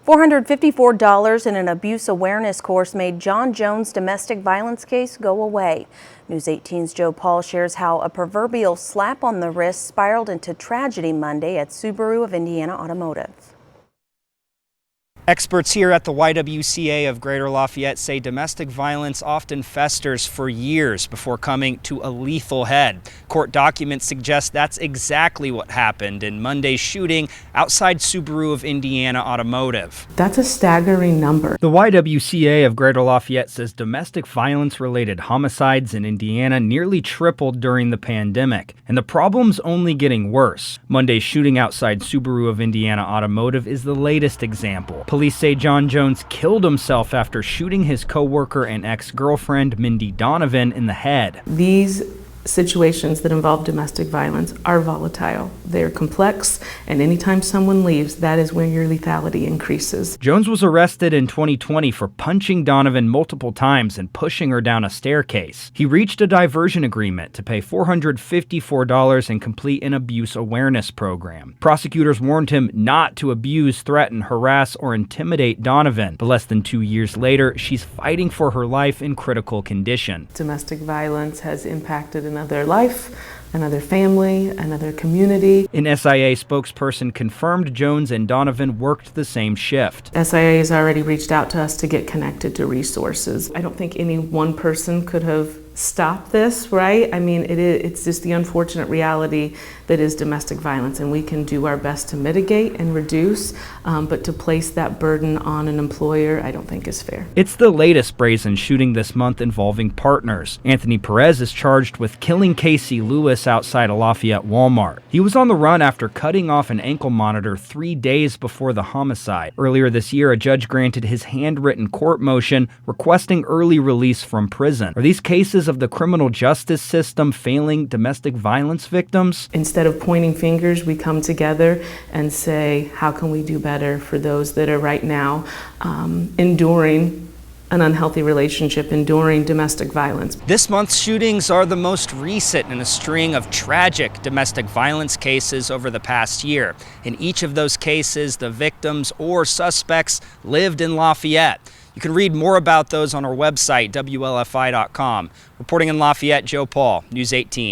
$454 in an abuse awareness course made John Jones' domestic violence case go away. News 18's Joe Paul shares how a proverbial slap on the wrist spiraled into tragedy Monday at Subaru of Indiana Automotive. Experts here at the YWCA of Greater Lafayette say domestic violence often festers for years before coming to a lethal head. Court documents suggest that's exactly what happened in Monday's shooting outside Subaru of Indiana Automotive. That's a staggering number. The YWCA of Greater Lafayette says domestic violence-related homicides in Indiana nearly tripled during the pandemic, and the problem's only getting worse. Monday's shooting outside Subaru of Indiana Automotive is the latest example. Police say John Jones killed himself after shooting his co-worker and ex-girlfriend, Mindy Donovan, in the head. These situations that involve domestic violence are volatile. They're complex, and anytime someone leaves, that is when your lethality increases. Jones was arrested in 2020 for punching Donovan multiple times and pushing her down a staircase. He reached a diversion agreement to pay $454 and complete an abuse awareness program. Prosecutors warned him not to abuse, threaten, harass, or intimidate Donovan, but less than 2 years later, she's fighting for her life in critical condition. Domestic violence has impacted another life, another family, another community. An SIA spokesperson confirmed Jones and Donovan worked the same shift. SIA has already reached out to us to get connected to resources. I don't think any one person could have stopped this, right? I mean, it's just the unfortunate reality that is domestic violence, and we can do our best to mitigate and reduce, but to place that burden on an employer, I don't think is fair. It's the latest brazen shooting this month involving partners. Anthony Perez is charged with killing Casey Lewis outside a Lafayette Walmart. He was on the run after cutting off an ankle monitor 3 days before the homicide. Earlier this year, a judge granted his handwritten court motion requesting early release from prison. Are these cases of the criminal justice system failing domestic violence victims? Instead of pointing fingers, we come together and say, how can we do better for those that are right now enduring an unhealthy relationship, enduring domestic violence. This month's shootings are the most recent in a string of tragic domestic violence cases over the past year. In each of those cases, the victims or suspects lived in Lafayette. You can read more about those on our website, WLFI.com. Reporting in Lafayette, Joe Paul, News 18.